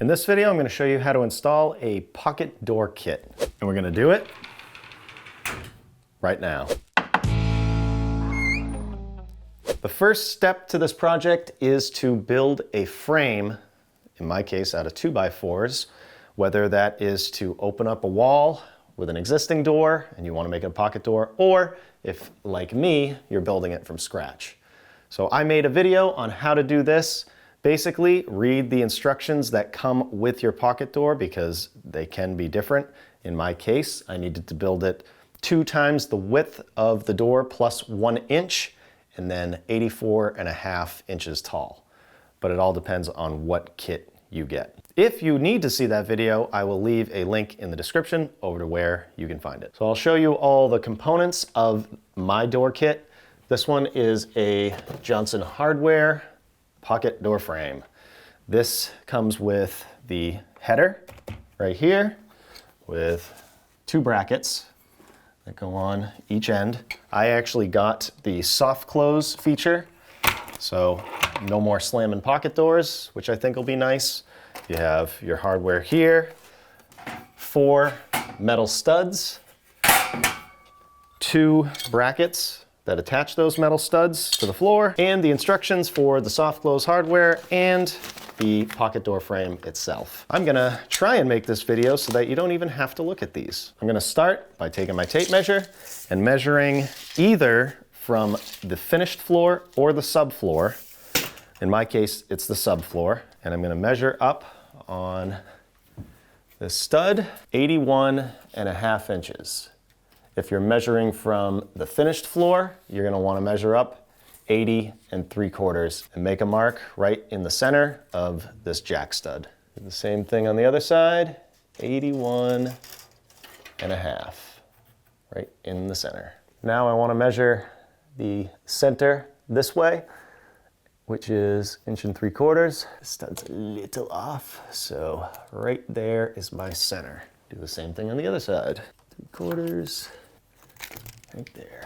In this video, I'm going to show you how to install a pocket door kit. And we're going to do it right now. The first step to this project is to build a frame, in my case out of 2x4s, whether that is to open up a wall with an existing door and you want to make it a pocket door, or if, like me, you're building it from scratch. So I made a video on how to do this. Basically, read the instructions that come with your pocket door because they can be different. In my case, I needed to build it 2 times the width of the door plus 1 inch and then 84.5 inches tall. But it all depends on what kit you get. If you need to see that video, I will leave a link in the description over to where you can find it. So I'll show you all the components of my door kit. This one is a Johnson Hardware pocket door frame. This comes with the header right here with 2 brackets that go on each end. I actually got the soft close feature, so no more slamming pocket doors, which I think will be nice. You have your hardware here, 4 metal studs, 2 brackets that attach those metal studs to the floor, and the instructions for the soft close hardware and the pocket door frame itself. I'm gonna try and make this video so that you don't even have to look at these. I'm gonna start by taking my tape measure and measuring either from the finished floor or the subfloor. In my case, it's the subfloor, and I'm gonna measure up on this stud, 81.5 inches. If you're measuring from the finished floor, you're gonna wanna measure up 80 3/4 and make a mark right in the center of this jack stud. Do the same thing on the other side, 81.5, right in the center. Now I wanna measure the center this way, which is 1 3/4. The stud's a little off, so right there is my center. Do the same thing on the other side, 3/4. Right there.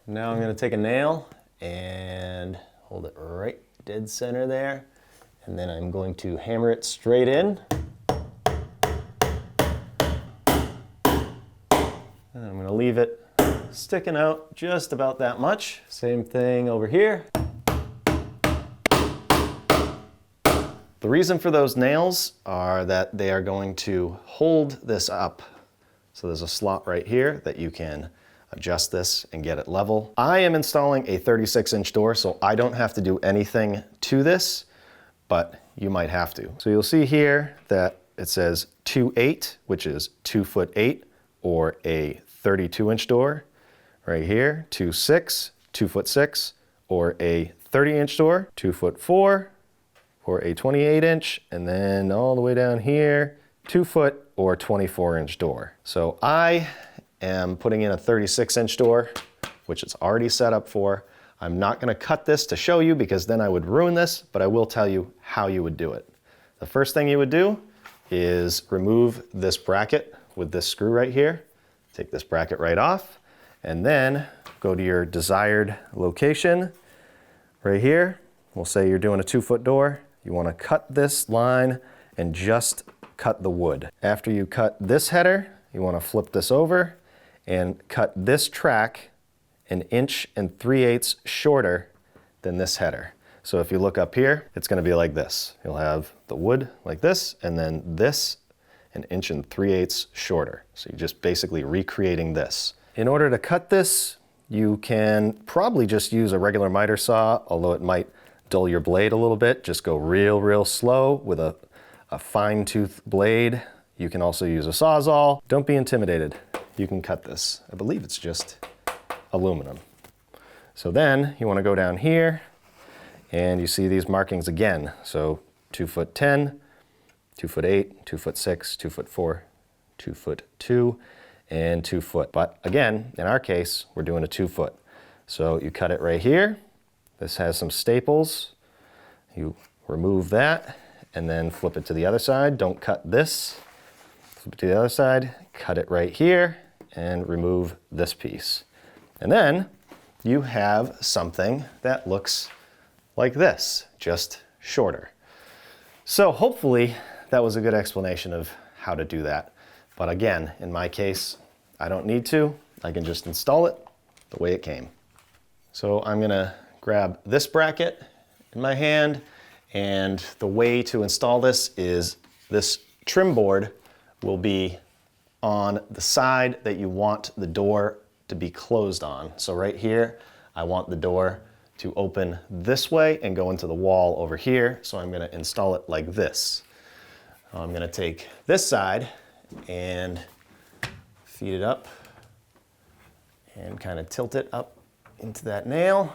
Now I'm going to take a nail and hold it right dead center there, and then I'm going to hammer it straight in. And I'm going to leave it sticking out just about that much. Same thing over here. The reason for those nails are that they are going to hold this up. So there's a slot right here that you can adjust this and get it level. I am installing a 36-inch door, so I don't have to do anything to this, but you might have to. So you'll see here that it says 2.8, which is 2'8", or a 32-inch door. Right here, 2.6, 2'6", or a 30-inch door, 2'4", or a 28-inch, and then all the way down here, 2 foot or 24-inch door. So I am putting in a 36-inch door, which it's already set up for. I'm not gonna cut this to show you because then I would ruin this, but I will tell you how you would do it. The first thing you would do is remove this bracket with this screw right here. Take this bracket right off, and then go to your desired location right here. We'll say you're doing a 2-foot door. You wanna cut this line and just cut the wood. After you cut this header, you want to flip this over and cut this track 1 3/8 shorter than this header. So if you look up here, it's going to be like this. You'll have the wood like this, and then this 1 3/8 shorter. So you're just basically recreating this. In order to cut this, you can probably just use a regular miter saw, although it might dull your blade a little bit. Just go real slow with a fine tooth blade. You can also use a Sawzall. Don't be intimidated. You can cut this. I believe it's just aluminum. So then you want to go down here and you see these markings again. So 2'10", 2'8", 2'6", 2'4", 2'2", and 2 foot. But again, in our case, we're doing a 2 foot. So you cut it right here. This has some staples. You remove that and then flip it to the other side. Don't cut this. Flip it to the other side, cut it right here, and remove this piece. And then you have something that looks like this, just shorter. So hopefully that was a good explanation of how to do that. But again, in my case, I don't need to. I can just install it the way it came. So I'm gonna grab this bracket in my hand, and the way to install this is this trim board will be on the side that you want the door to be closed on. So right here, I want the door to open this way and go into the wall over here. So I'm gonna install it like this. I'm gonna take this side and feed it up and kind of tilt it up into that nail.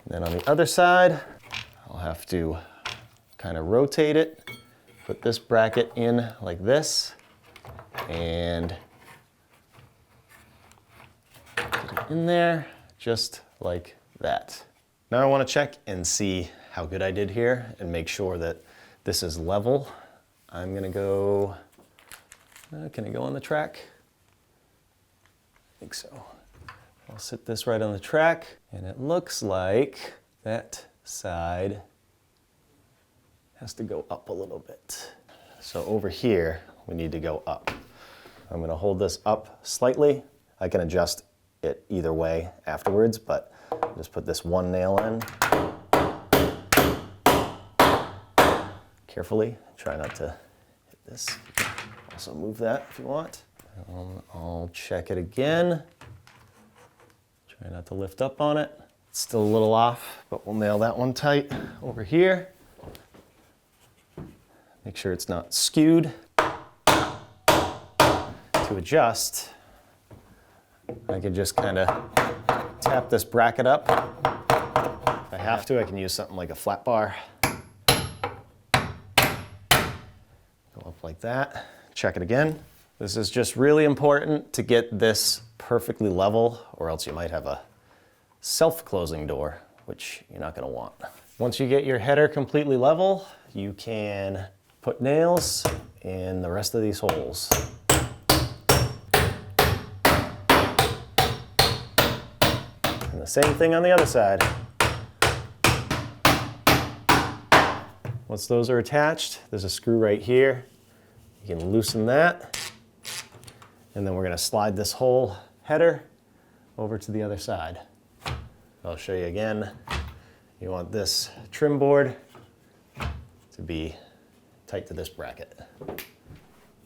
And then on the other side, I'll have to kind of rotate it, put this bracket in like this, and get it in there just like that. Now I want to check and see how good I did here and make sure that this is level. I'm gonna go, can I go on the track? I think so. I'll sit this right on the track, and it looks like that side has to go up a little bit. So over here, we need to go up. I'm gonna hold this up slightly. I can adjust it either way afterwards, but just put this one nail in. Carefully, try not to hit this. Also move that if you want. I'll check it again. Try not to lift up on it. It's still a little off, but we'll nail that one tight over here. Make sure it's not skewed. To adjust, I can just kind of tap this bracket up. If I have to, I can use something like a flat bar. Go up like that. Check it again. This is just really important to get this perfectly level, or else you might have a self-closing door, which you're not going to want. Once you get your header completely level, you can put nails in the rest of these holes. And the same thing on the other side. Once those are attached, there's a screw right here. You can loosen that. And then we're gonna slide this whole header over to the other side. I'll show you again. You want this trim board to be tight to this bracket. And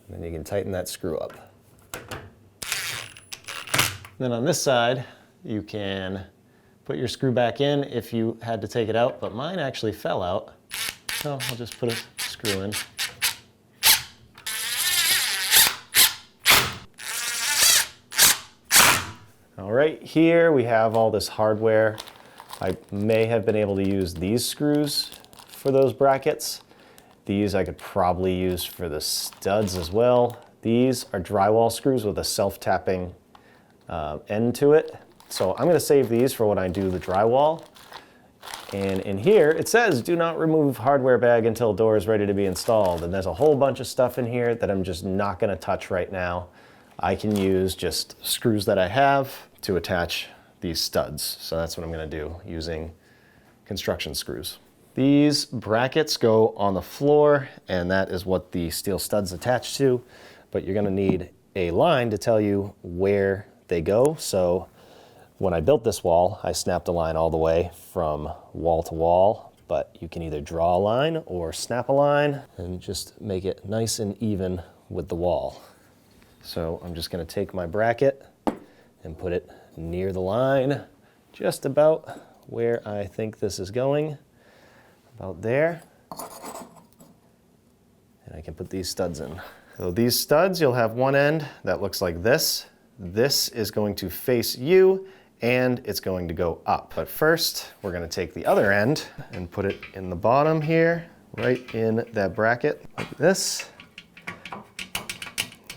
then you can tighten that screw up. Then on this side, you can put your screw back in if you had to take it out, but mine actually fell out. So I'll just put a screw in. All right, here we have all this hardware. I may have been able to use these screws for those brackets. These I could probably use for the studs as well. These are drywall screws with a self-tapping end to it. So I'm gonna save these for when I do the drywall. And in here, it says, do not remove hardware bag until door is ready to be installed. And there's a whole bunch of stuff in here that I'm just not gonna touch right now. I can use just screws that I have to attach these studs. So that's what I'm gonna do using construction screws. These brackets go on the floor, and that is what the steel studs attach to, but you're gonna need a line to tell you where they go. So when I built this wall, I snapped a line all the way from wall to wall, but you can either draw a line or snap a line and just make it nice and even with the wall. So I'm just gonna take my bracket and put it near the line, just about where I think this is going, about there. And I can put these studs in. So these studs, you'll have one end that looks like this. This is going to face you, and it's going to go up. But first, we're gonna take the other end and put it in the bottom here, right in that bracket, like this. I'm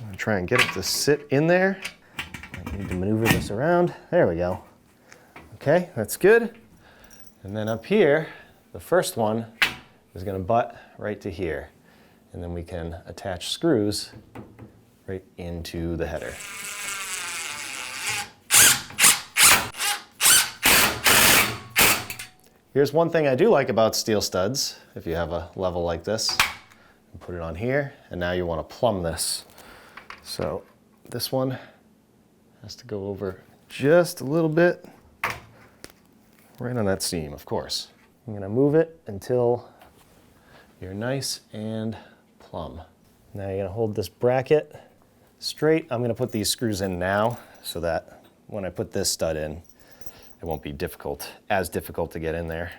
gonna try and get it to sit in there. I need to maneuver this around. There we go. Okay, that's good. And then up here, the first one is gonna butt right to here. And then we can attach screws right into the header. Here's one thing I do like about steel studs, if you have a level like this. and put it on here. And now you want to plumb this. So this one has to go over just a little bit, right on that seam, of course. I'm gonna move it until you're nice and plumb. Now you're gonna hold this bracket straight. I'm gonna put these screws in now so that when I put this stud in, it won't be as difficult to get in there.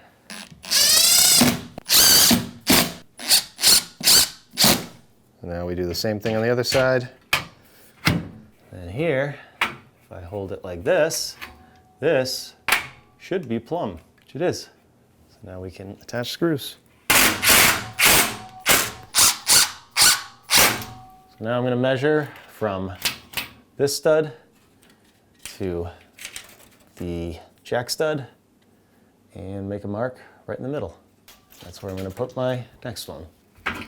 And now we do the same thing on the other side. And here, if I hold it like this, this should be plumb, which it is. So now we can attach screws. So now I'm going to measure from this stud to the jack stud and make a mark right in the middle. That's where I'm going to put my next one. And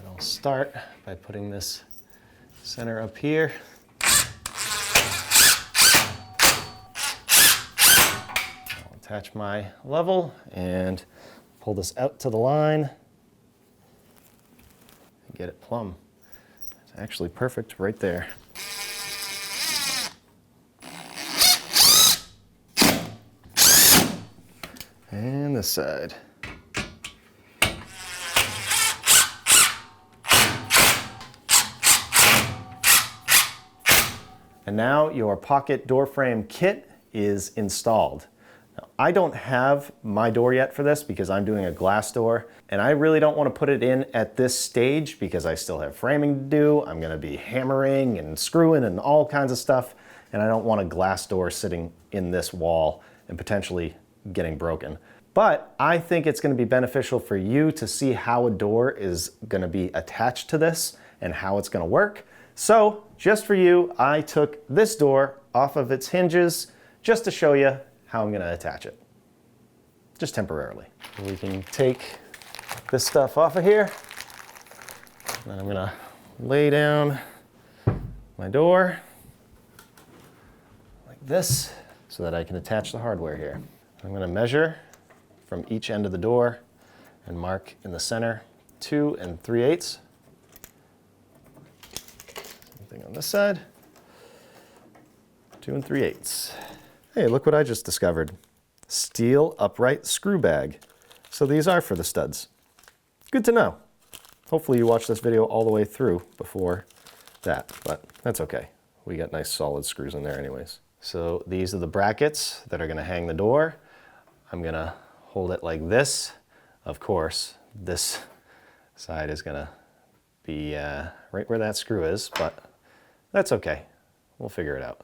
I'll start by putting this center up here. I'll attach my level and pull this out to the line and get it plumb. It's actually perfect right there. And this side. And now your pocket door frame kit is installed. Now, I don't have my door yet for this because I'm doing a glass door, and I really don't want to put it in at this stage because I still have framing to do. I'm going to be hammering and screwing and all kinds of stuff, and I don't want a glass door sitting in this wall and potentially getting broken. But I think it's going to be beneficial for you to see how a door is going to be attached to this and how it's going to work. So just for you, I took this door off of its hinges just to show you how I'm going to attach it, just temporarily. We can take this stuff off of here, and I'm going to lay down my door like this so that I can attach the hardware here. I'm going to measure from each end of the door and mark in the center 2 3/8. Same thing on this side, 2 3/8. Hey, look what I just discovered. Steel upright screw bag. So these are for the studs. Good to know. Hopefully you watched this video all the way through before that, but that's okay. We got nice solid screws in there anyways. So these are the brackets that are gonna hang the door. I'm gonna hold it like this. Of course, this side is gonna be right where that screw is, but that's okay. We'll figure it out.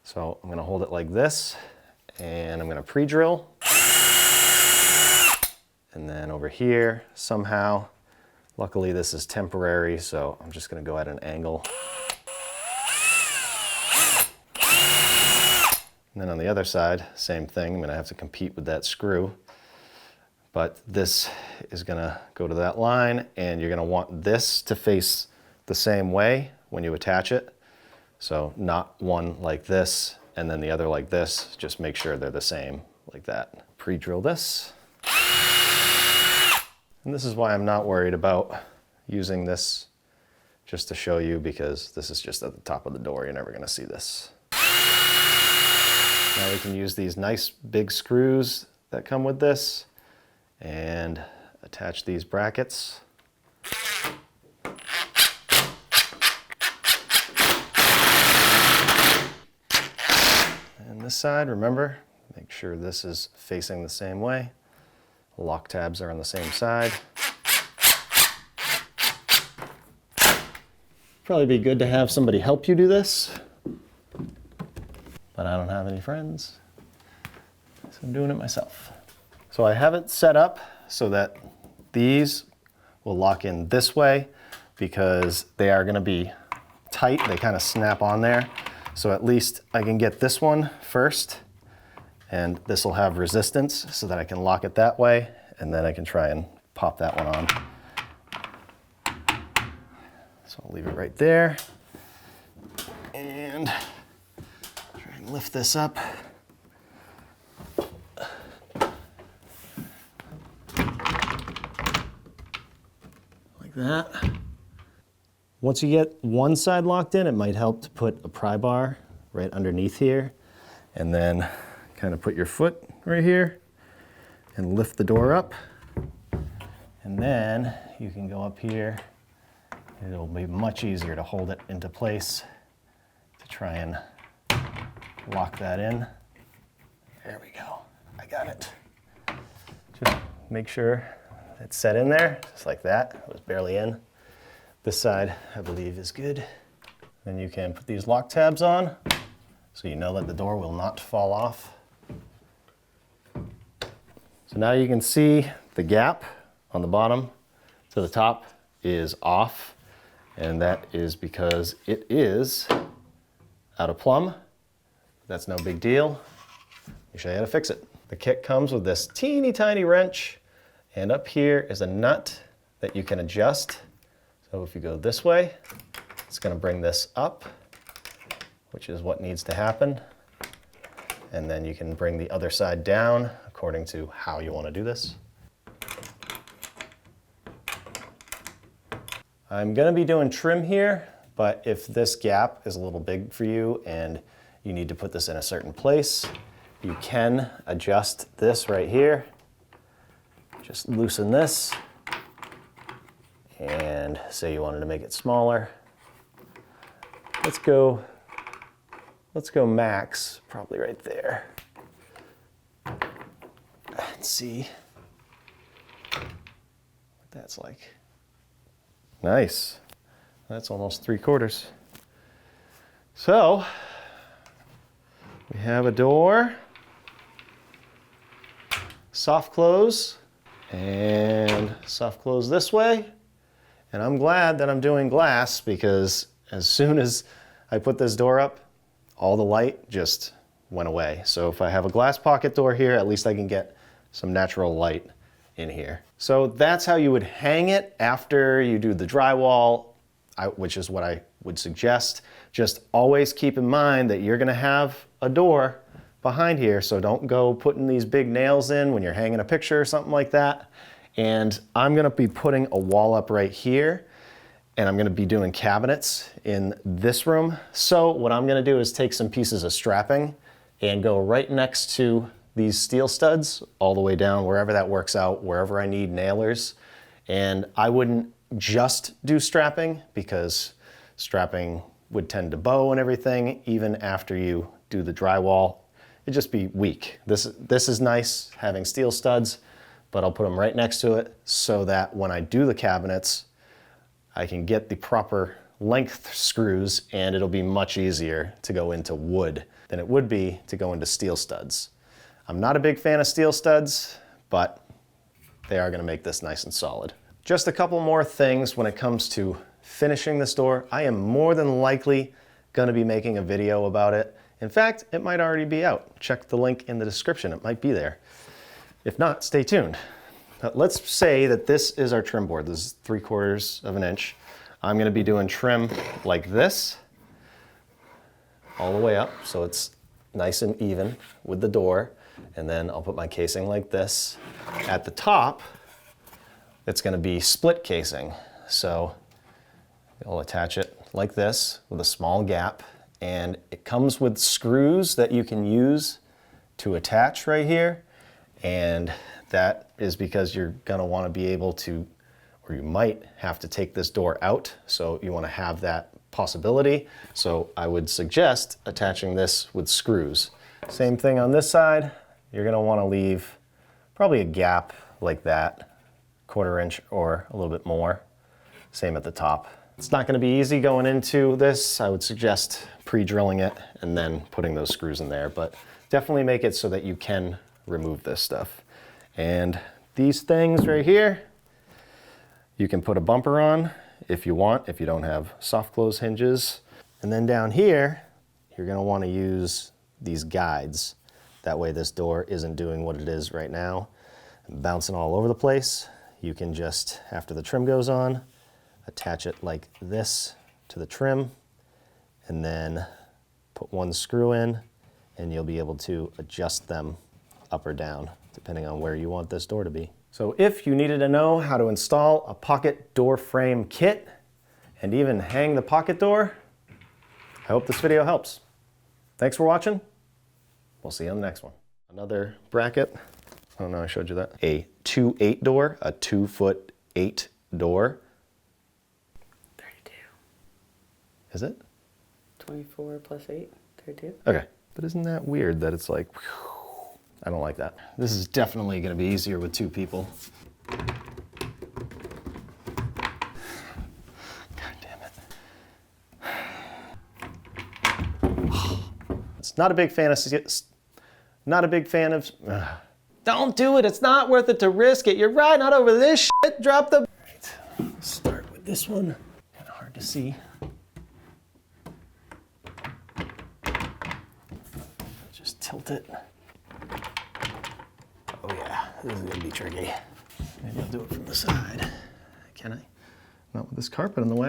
So I'm gonna hold it like this, and I'm gonna pre-drill. And then over here, somehow, luckily this is temporary, so I'm just gonna go at an angle. And then on the other side, same thing. I'm gonna have to compete with that screw. But this is gonna go to that line, and you're gonna want this to face the same way when you attach it. So not one like this, and then the other like this. Just make sure they're the same, like that. Pre-drill this. And this is why I'm not worried about using this just to show you, because this is just at the top of the door. You're never gonna see this. Now we can use these nice big screws that come with this and attach these brackets. And this side, remember, make sure this is facing the same way. Lock tabs are on the same side. Probably be good to have somebody help you do this, but I don't have any friends, so I'm doing it myself. So I have it set up so that these will lock in this way because they are gonna be tight. They kind of snap on there. So at least I can get this one first, and this will have resistance so that I can lock it that way, and then I can try and pop that one on. So I'll leave it right there and try and lift this up. like that. Once you get one side locked in, it might help to put a pry bar right underneath here, and then kind of put your foot right here and lift the door up. And then you can go up here. It'll be much easier to hold it into place to try and lock that in. There we go. I got it. Just make sure it's set in there, just like that. It was barely in. This side, I believe, is good. Then you can put these lock tabs on so you know that the door will not fall off. So now you can see the gap on the bottom to the top is off, and that is because it is out of plumb. That's no big deal. Let me show you how to fix it. The kit comes with this teeny tiny wrench, and up here is a nut that you can adjust. So if you go this way, it's going to bring this up, which is what needs to happen. And then you can bring the other side down according to how you want to do this. I'm going to be doing trim here, but if this gap is a little big for you and you need to put this in a certain place, you can adjust this right here. Just loosen this, and say you wanted to make it smaller. Let's go max, probably right there. Let's see what that's like. Nice. That's almost 3/4. So we have a door, soft close, and soft close this way. And I'm glad that I'm doing glass, because as soon as I put this door up, all the light just went away. So if I have a glass pocket door here, at least I can get some natural light in here. So that's how you would hang it after you do the drywall, which is what I would suggest. Just always keep in mind that you're gonna have a door behind here, so don't go putting these big nails in when you're hanging a picture or something like that. And I'm gonna be putting a wall up right here, and I'm gonna be doing cabinets in this room. So what I'm gonna do is take some pieces of strapping and go right next to these steel studs all the way down, wherever that works out, wherever I need nailers. And I wouldn't just do strapping, because strapping would tend to bow and everything, even after you do the drywall. It'd just be weak. This is nice having steel studs, but I'll put them right next to it so that when I do the cabinets, I can get the proper length screws, and it'll be much easier to go into wood than it would be to go into steel studs. I'm not a big fan of steel studs, but they are gonna make this nice and solid. Just a couple more things when it comes to finishing this door. I am more than likely gonna be making a video about it. In fact, it might already be out. Check the link in the description, it might be there. If not, stay tuned. Let's say that this is our trim board. This is 3/4 of an inch. I'm gonna be doing trim like this, all the way up, so it's nice and even with the door. And then I'll put my casing like this. At the top, it's gonna be split casing. So I'll attach it like this with a small gap, and it comes with screws that you can use to attach right here. And that is because you're gonna wanna be able to, or you might have to take this door out. So you wanna have that possibility. So I would suggest attaching this with screws. Same thing on this side. You're gonna wanna leave probably a gap like that, 1/4 inch or a little bit more. Same at the top. It's not gonna be easy going into this. I would suggest pre-drilling it and then putting those screws in there, but definitely make it so that you can remove this stuff. And these things right here, you can put a bumper on if you want, if you don't have soft close hinges. And then down here, you're gonna wanna use these guides. That way this door isn't doing what it is right now, bouncing all over the place. You can just, after the trim goes on, attach it like this to the trim, and then put one screw in, and you'll be able to adjust them up or down, depending on where you want this door to be. So if you needed to know how to install a pocket door frame kit and even hang the pocket door, I hope this video helps. Thanks for watching. We'll see you on the next one. Another bracket. Oh no, I showed you that. A 2/8 door, a 2'8" door. 32. Is it? 24 plus 8, 32. Okay, but isn't that weird that it's like, whew, I don't like that. This is definitely gonna be easier with 2 people. God damn it. It's not a big fan of, don't do it, it's not worth it to risk it. You're right, not over this shit, drop the. All right, let's start with this one. Kind of hard to see. Just tilt it. Oh yeah, this is gonna be tricky. Maybe I'll do it from the side. Can I? Not with this carpet in the way.